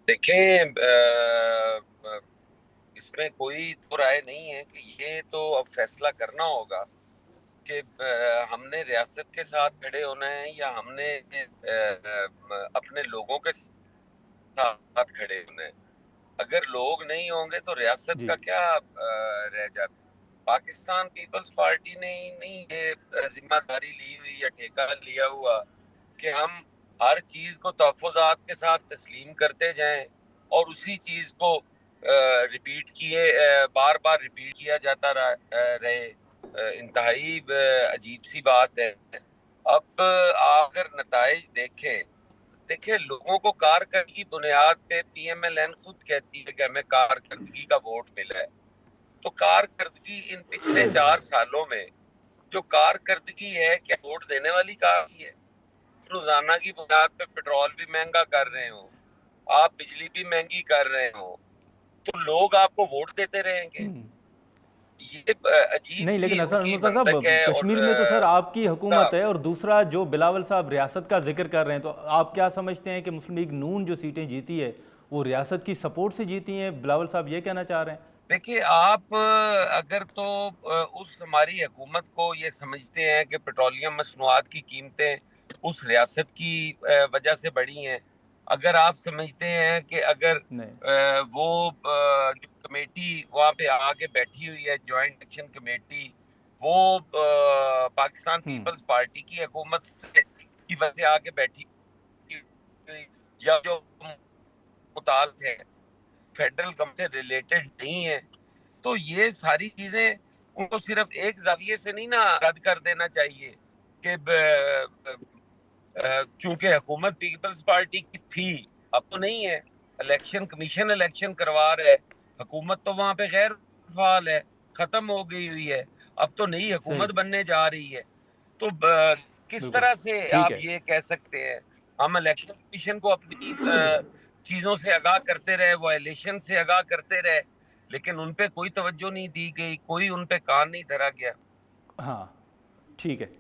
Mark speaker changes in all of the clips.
Speaker 1: देखें, इसमें कोई तो राय नहीं है कि ये तो अब फैसला करना होगा कि हमने रियासत के साथ खड़े होना है या हमने अपने लोगों के साथ खड़े होना है। अगर लोग नहीं होंगे तो रियासत
Speaker 2: जी।
Speaker 1: का क्या रह जाता। पाकिस्तान पीपल्स पार्टी ने ही नहीं ये जिम्मेदारी ली हुई या ठेका लिया हुआ कि हम हर चीज को तहफुजात के साथ तस्लीम करते जाएं और उसी चीज को रिपीट किए, बार बार रिपीट किया जाता रहे। इंतहाई अजीब सी बात है। अब आप अगर नताइज देखें, देखिए लोगों को कारकर्दगी की बुनियाद पे पीएमएलएन खुद कहती है कि हमें कारकर्दगी का वोट मिला है। तो कारकर्दगी इन पिछले 4 सालों में जो कारकर्दगी है, क्या वोट देने वाली कारकर्दगी है? रोजाना की बुनियाद पे पेट्रोल भी महंगा कर रहे हो, आप बिजली भी महंगी कर रहे हो, तो लोग आपको वोट देते रहेंगे? ये अजीब
Speaker 2: नहीं,
Speaker 1: सी
Speaker 2: लेकिन असर
Speaker 1: उनकी
Speaker 2: मुर्तज़ा
Speaker 1: मंतक
Speaker 2: साहब,
Speaker 1: है। और
Speaker 2: कश्मीर में तो सर आपकी
Speaker 1: का
Speaker 2: हुकूमत है, और दूसरा जो बिलावल साहब रियासत का जिक्र कर रहे हैं, तो आप क्या समझते हैं कि मुस्लिम लीग नून जो सीटें जीती है वो रियासत की सपोर्ट से जीती हैं? बिलावल साहब ये कहना चाह रहे हैं?
Speaker 1: देखिए, आप अगर तो उस हमारी हुकूमत को ये समझते हैं कि पेट्रोलियम मसनूआत की कीमतें उस रियासत की वजह से बढ़ी हैं, अगर आप समझते हैं कि अगर
Speaker 2: नहीं।
Speaker 1: वो जो कमेटी वहाँ पे आके बैठी हुई है, जॉइंट एक्शन कमेटी, वो पाकिस्तान पीपल्स पार्टी की हुकूमत से की वजह से आके बैठी हुई, या जो मुताल्लिक़ है फेडरल गवर्नमेंट से रिलेटेड नहीं है, तो ये सारी चीजें उनको सिर्फ एक जाविये से नहीं ना रद्द कर देना चाहिए कि चूंकि हुकूमत पीपल्स पार्टी की थी, अब तो नहीं है। इलेक्शन कमीशन इलेक्शन करवा रहा है, हुकूमत तो वहां पे गैर फाल है, खत्म हो गई हुई है, अब तो नई
Speaker 2: सही।
Speaker 1: हुकूमत बनने जा रही है। तो किस
Speaker 2: बिल्कुल।
Speaker 1: तरह से
Speaker 2: ठीक
Speaker 1: आप
Speaker 2: है।
Speaker 1: ये कह सकते हैं? हम इलेक्शन कमीशन को अपनी चीजों से आगाह करते रहे, वायलेशन से आगाह करते रहे, लेकिन उन पे कोई तवज्जो नहीं दी गई, कोई उन पे कान नहीं धरा गया।
Speaker 2: हाँ। ठीक है।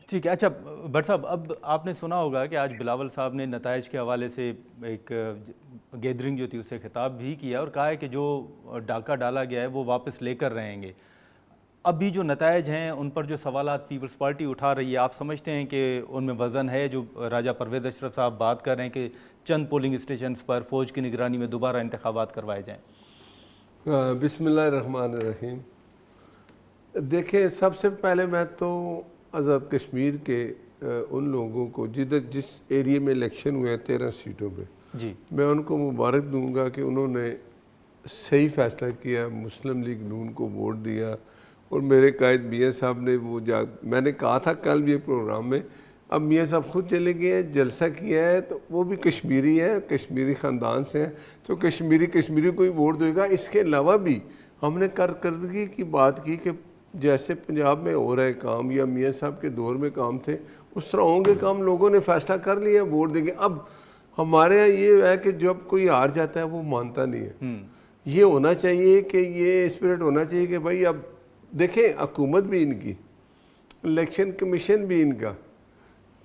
Speaker 2: ठीक है। अच्छा भट्ट साहब, अब आपने सुना होगा कि आज बिलावल साहब ने नताइज के हवाले से एक गैदरिंग जो थी उससे खिताब भी किया और कहा है कि जो डाका डाला गया है वो वापस लेकर रहेंगे। अभी जो नताइज हैं उन पर जो सवालात पीपल्स पार्टी उठा रही है, आप समझते हैं कि उनमें वज़न है? जो राजा परवेज़ अशरफ साहब बात कर रहे हैं कि चंद पोलिंग स्टेशन पर फ़ौज की निगरानी में दोबारा इंतखाबात करवाए जाएँ।
Speaker 3: बिस्मिल्लाहिर्रहमानिर्रहीम। देखें, सबसे पहले मैं तो आज़ाद कश्मीर के उन लोगों को जिस एरिया में इलेक्शन हुए हैं 13 सीटों पे,
Speaker 2: जी।
Speaker 3: मैं उनको मुबारक दूंगा कि उन्होंने सही फैसला किया, मुस्लिम लीग नून को वोट दिया। और मेरे कायद मियाँ साहब ने वो मैंने कहा था कल भी प्रोग्राम में, अब मियाँ साहब खुद चले गए हैं, जलसा किया है, तो वो भी कश्मीरी है, कश्मीरी ख़ानदान से हैं, तो कश्मीरी को ही वोट देगा। इसके अलावा भी हमने कारकर्दगी की बात की कि जैसे पंजाब में हो रहे काम या मियाँ साहब के दौर में काम थे, उस तरह होंगे काम। लोगों ने फैसला कर लिया, वोट देंगे। अब हमारे यहाँ ये है कि जब कोई हार जाता है वो मानता नहीं है। ये होना चाहिए कि ये स्पिरिट होना चाहिए कि भाई अब देखें, हुकूमत भी इनकी, इलेक्शन कमीशन भी इनका,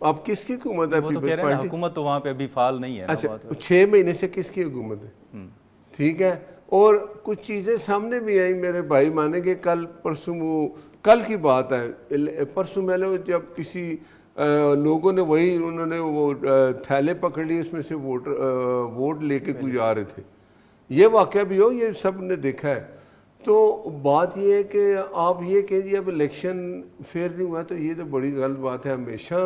Speaker 3: अब किसकी हुकूमत है?
Speaker 2: वो तो कह
Speaker 3: पीपल्स
Speaker 2: रहे हैं ना,
Speaker 3: पार्टी।
Speaker 2: हुकूमत तो वहाँ पे अभी फाल नहीं है ना।
Speaker 3: अच्छा, 6 महीने से किसकी हुकूमत है? ठीक है। और कुछ चीज़ें सामने भी आई, मेरे भाई मानेंगे, कल परसों, वो कल की बात है, परसों मैंने जब किसी लोगों ने उन्होंने वो थैले पकड़ लिए, उसमें से वोट लेके कोई जा रहे थे। ये वाक़या भी हो, ये सब ने देखा है। तो बात ये है कि आप ये कहिए अब इलेक्शन फेयर नहीं हुआ, तो ये तो बड़ी गलत बात है। हमेशा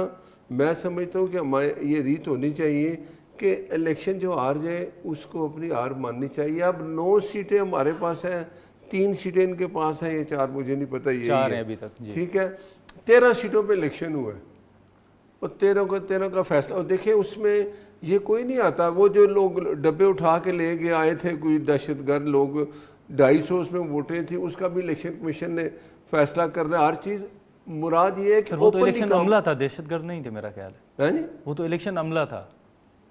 Speaker 3: मैं समझता हूँ कि हमारे ये रीत होनी चाहिए कि इलेक्शन जो हार जाए उसको अपनी हार माननी चाहिए। अब 9 सीटें हमारे पास हैं, 3 सीटें इनके पास हैं, ये 4 मुझे नहीं पता, यही
Speaker 2: 4
Speaker 3: है
Speaker 2: हैं अभी तक जी।
Speaker 3: ठीक है। 13 सीटों पे इलेक्शन हुआ है और 13 का फैसला। और देखिए उसमें ये कोई नहीं आता, वो जो लोग डब्बे उठा के ले गए आए थे, कोई दहशतगर्द लोग, 250 उसमें वोटें थी, उसका भी इलेक्शन कमीशन ने फैसला करना है। हर चीज़ मुराद ये है कि
Speaker 2: वो तो
Speaker 3: ओपनली
Speaker 2: इलेक्शन
Speaker 3: काम
Speaker 2: अमला था, दहशतगर्द नहीं थे मेरा ख्याल है।
Speaker 3: नहीं
Speaker 2: वो तो इलेक्शन अमला था।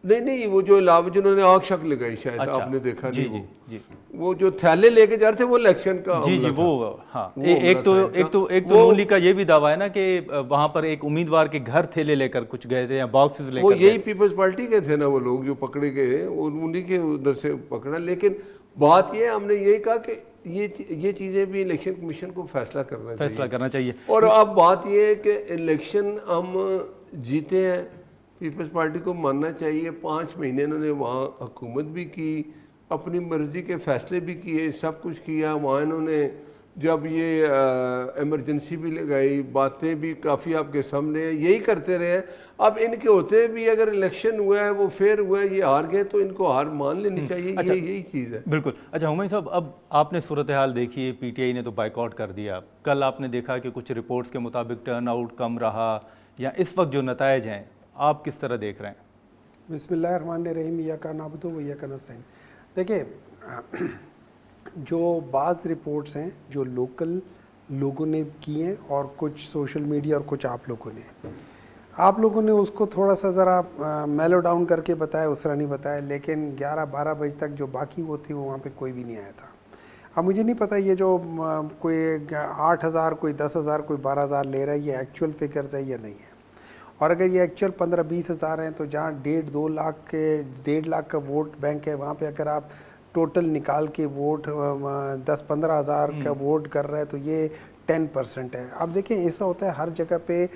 Speaker 3: नहीं, वो जो लाभ जिन्होंने आग शक लगाई, शायद
Speaker 2: अच्छा।
Speaker 3: आपने देखा
Speaker 2: जी
Speaker 3: नहीं,
Speaker 2: जी जी।
Speaker 3: वो जो थैले लेके जा रहे थे वो इलेक्शन का
Speaker 2: जी जी
Speaker 3: हमला था।
Speaker 2: वो हाँ
Speaker 3: वो
Speaker 2: एक
Speaker 3: हमला
Speaker 2: तो
Speaker 3: था इनका।
Speaker 2: एक तो
Speaker 3: वो
Speaker 2: नून लीग का ये भी दावा है ना कि वहां पर एक उम्मीदवार के घर थैले लेकर कुछ गए थे या बॉक्सेस
Speaker 3: वो
Speaker 2: लेकर
Speaker 3: यही
Speaker 2: गए।
Speaker 3: पीपल्स पार्टी के थे ना वो लोग जो पकड़े गए, और उन्हीं के उधर से पकड़ा। लेकिन बात ये हमने यही कहा कि ये चीज़ें भी इलेक्शन कमीशन को फैसला करना
Speaker 2: फैसला
Speaker 3: चाहिए।
Speaker 2: करना चाहिए।
Speaker 3: और अब बात ये है कि इलेक्शन हम जीते हैं, पीपल्स पार्टी को मानना चाहिए। 5 महीने इन्होंने वहाँ हुकूमत भी की, अपनी मर्ज़ी के फैसले भी किए, सब कुछ किया। वहाँ इन्होंने जब ये इमरजेंसी भी लगाई, बातें भी काफ़ी आपके सामने हैं, यही करते रहे हैं। अब इनके होते भी अगर इलेक्शन हुआ है, वो फेयर हुआ है, ये हार गए, तो इनको हार मान लेनी चाहिए।
Speaker 2: अच्छा,
Speaker 3: यही चीज़ है।
Speaker 2: बिल्कुल। अच्छा हुमायूं साहब, अब आपने सूरत हाल देखी है, पीटीआई ने तो बाइकआउट कर दिया। कल आपने देखा कि कुछ रिपोर्ट्स के मुताबिक टर्न आउट कम रहा, या इस वक्त जो नतायज हैं आप किस तरह देख रहे हैं?
Speaker 4: बिस्मिल्लाहिर्रहमानिर्रहीम, इय्याका नअबुदु व इय्याका नस्तईन। देखिए, जो बाज़ रिपोर्ट्स हैं जो लोकल लोगों ने की हैं, और कुछ सोशल मीडिया और कुछ आप लोगों ने उसको थोड़ा सा ज़रा मेलो डाउन करके बताया, उस तरह नहीं बताया। लेकिन 11-12 बजे तक जो बाकी वो थी, वो वहाँ पे कोई भी नहीं आया था। अब मुझे नहीं पता ये जो कोई 8,000, कोई 10,000, कोई 12,000 ले रहा है, ये एक्चुअल फिगर्स है या नहीं है। और अगर ये एक्चुअल 15-20 हज़ार हैं, तो जहाँ 1.5 लाख का वोट बैंक है, वहाँ पे अगर आप टोटल निकाल के वोट 10-15 हज़ार का वोट कर रहे हैं, तो ये 10% है। अब देखें, ऐसा होता है हर जगह पे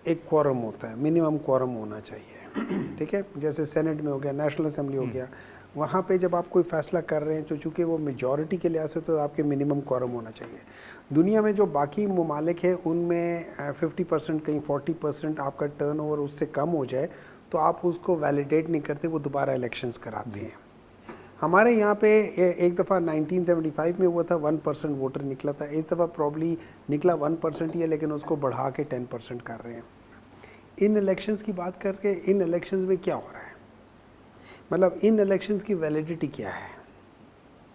Speaker 4: एक क्वारम होता है, मिनिमम क्वारम होना चाहिए। ठीक है, जैसे सेनेट में हो गया, नेशनल असेंबली हो गया, वहाँ पे जब आप कोई फैसला कर रहे हैं, तो चूँकि वो मेजॉरिटी के लिहाज से, तो आपके मिनिमम क्वारम होना चाहिए। दुनिया में जो बाकी ममालिक हैं, उनमें 50%, कहीं 40% आपका टर्नओवर उससे कम हो जाए, तो आप उसको वैलिडेट नहीं करते, वो दोबारा इलेक्शंस कराते हैं। हमारे यहाँ पे एक दफ़ा 1975 में हुआ था, 1% वोटर निकला था। इस दफ़ा प्रॉब्ली निकला 1% ही है, लेकिन उसको बढ़ा के 10% कर रहे हैं। इन इलेक्शंस की बात करके, इन इलेक्शंस में क्या हो रहा है, मतलब इन इलेक्शंस की वैलिडिटी क्या है,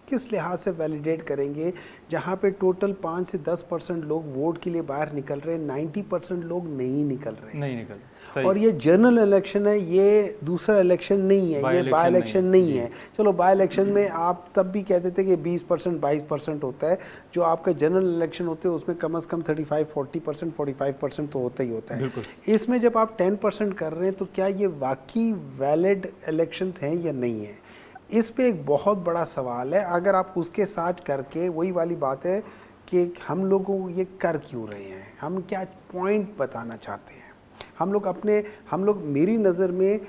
Speaker 4: किस लिहाज से वैलिडेट करेंगे, जहाँ पे टोटल 5 से 10% लोग वोट के लिए बाहर निकल रहे हैं, 90% लोग नहीं निकल रहे। और ये जनरल इलेक्शन है, ये दूसरा इलेक्शन नहीं है, ये बाय इलेक्शन नहीं है। चलो, बाय इलेक्शन में आप तब भी कहते थे कि 20%, 22% होता है। जो आपका जनरल इलेक्शन होते हैं, उसमें कम से कम 35-40%, 45% तो होता ही होता है। इसमें जब आप 10% कर रहे हैं, तो क्या ये वाकई वैलिड इलेक्शंस हैं या नहीं है? इस पे एक बहुत बड़ा सवाल है। अगर आप उसके साथ करके, वही वाली बात है कि हम लोगों को ये कर क्यों रहे हैं, हम क्या पॉइंट बताना चाहते हैं, हम लोग मेरी नज़र में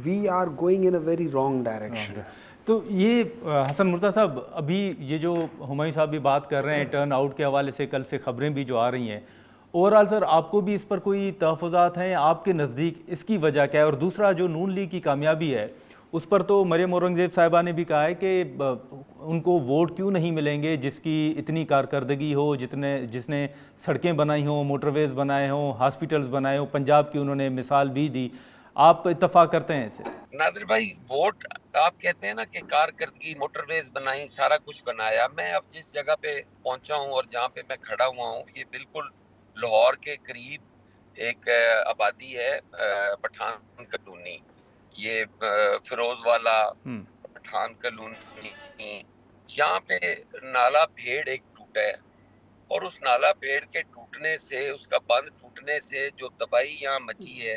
Speaker 4: we are going in a very wrong direction.
Speaker 2: तो ये हसन मुर्तज़ा साहब, अभी ये जो हुमायूं साहब भी बात कर रहे हैं टर्न आउट के हवाले से, कल से खबरें भी जो आ रही हैं, ओवरऑल सर आपको भी इस पर कोई तहफ़्फ़ुज़ात हैं? आपके नज़दीक इसकी वजह क्या है? और दूसरा, जो नून लीग की कामयाबी है, उस पर तो मरियम औरंगज़ेब साहिबा ने भी कहा है कि उनको वोट क्यों नहीं मिलेंगे जिसकी इतनी कारकर्दगी हो, जिसने सड़कें बनाई हों, मोटरवेज़ बनाए हों, हॉस्पिटल्स बनाए हों। पंजाब की उन्होंने मिसाल भी दी। आप इत्तफाक करते हैं इससे?
Speaker 1: नादिर भाई, वोट आप कहते हैं ना कि कारकर्दगी, मोटरवेज बनाई, सारा कुछ बनाया। मैं अब जिस जगह पे पहुंचा हूं और जहां पे मैं खड़ा हुआ हूं, ये बिल्कुल लाहौर के करीब एक आबादी है, पठान कॉलोनी। ये फिरोज वाला पठान कॉलोनी, यहाँ पे नाला भेड़ एक टूटा है, और उस नाला भेड़ के टूटने से, उसका बंद टूटने से जो तबाही यहाँ मची है,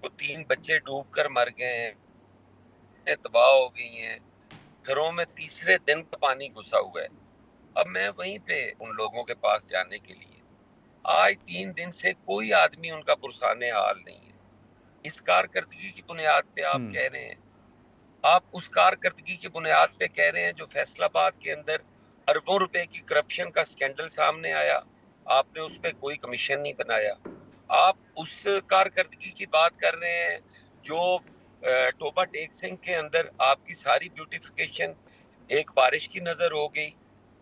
Speaker 1: वो 3 बच्चे डूबकर मर गए हैं, तबाह हो गई हैं। घरों में तीसरे दिन का पानी घुसा हुआ है। अब मैं वहीं पे उन लोगों के पास जाने के लिए, आज 3 दिन से कोई आदमी उनका पुरसाने हाल नहीं है। इस कारकर्दगी की बुनियाद पे आप कह रहे हैं, आप उस कारकर्दगी की बुनियाद पे कह रहे हैं जो फैसलाबाद के अंदर अरबों रुपए की करप्शन का स्कैंडल सामने आया, आपने उस पर कोई कमीशन नहीं बनाया। आप उस कारकर्दगी की बात कर रहे हैं जो टोबा टेक सिंह के अंदर आपकी सारी ब्यूटिफिकेशन एक बारिश की नजर हो गई।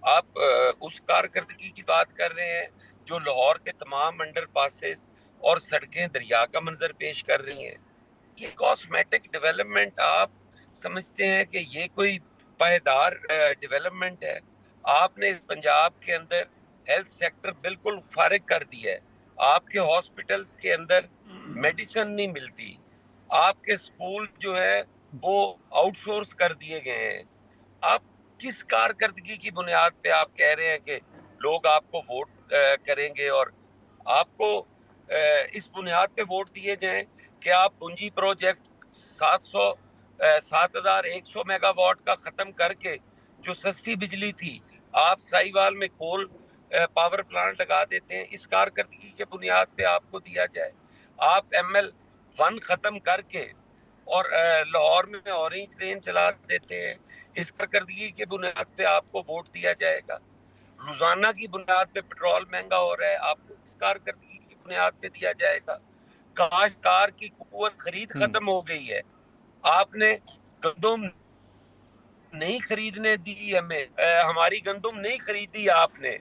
Speaker 1: आप उस कारकर्दगी की बात कर रहे हैं जो लाहौर के तमाम अंडर पासेस और सड़कें दरिया का मंजर पेश कर रही हैं। ये कॉस्मेटिक डेवलपमेंट आप समझते हैं कि ये कोई पायदार डेवलपमेंट है? आपने पंजाब के अंदर हेल्थ सेक्टर बिल्कुल फारिग कर दिया है। आपके हॉस्पिटल्स के अंदर मेडिसिन नहीं मिलती, आपके स्कूल जो है वो आउटसोर्स कर दिए गए हैं। आप किस कारकर्दगी की बुनियाद पे आप कह रहे हैं कि लोग आपको वोट करेंगे और आपको इस बुनियाद पे वोट दिए जाएं कि आप पुंजी प्रोजेक्ट 7,100 मेगावाट का खत्म करके जो सस्ती बिजली थी आप साहिवाल में कोल पावर प्लांट लगा देते हैं। इस कारकर्दगी के बुनियाद पे आपको दिया जाए। आप ML1 खत्म करके और लाहौर में ऑरेंज ट्रेन चला देते हैं। इस कारकर्दगी के बुनियाद पे आपको वोट दिया जाएगा। रोजाना की बुनियाद पे पेट्रोल महंगा हो रहा है, आपको इस कारकर्दगी की बुनियाद पे दिया जाएगा। काश्तकार की कुव्वत खरीद खत्म हो गई है, आपने गंदम नहीं खरीदने दी हमें, हमारी गंदम नहीं खरीदी आपने,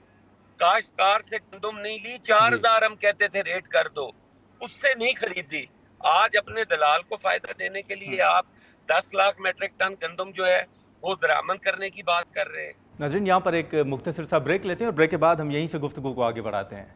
Speaker 1: काश्तकार से गंदम नहीं ली, 4,000 हम कहते थे रेट कर दो, उससे नहीं खरीदी। आज अपने दलाल को फायदा देने के लिए आप 10 लाख मेट्रिक टन गंदम जो है वो दरामद करने की बात कर रहे हैं।
Speaker 2: नाज़रीन, यहाँ पर एक मुख्तसर सा ब्रेक लेते हैं और ब्रेक के बाद हम यहीं से गुफ्तगू को आगे बढ़ाते हैं।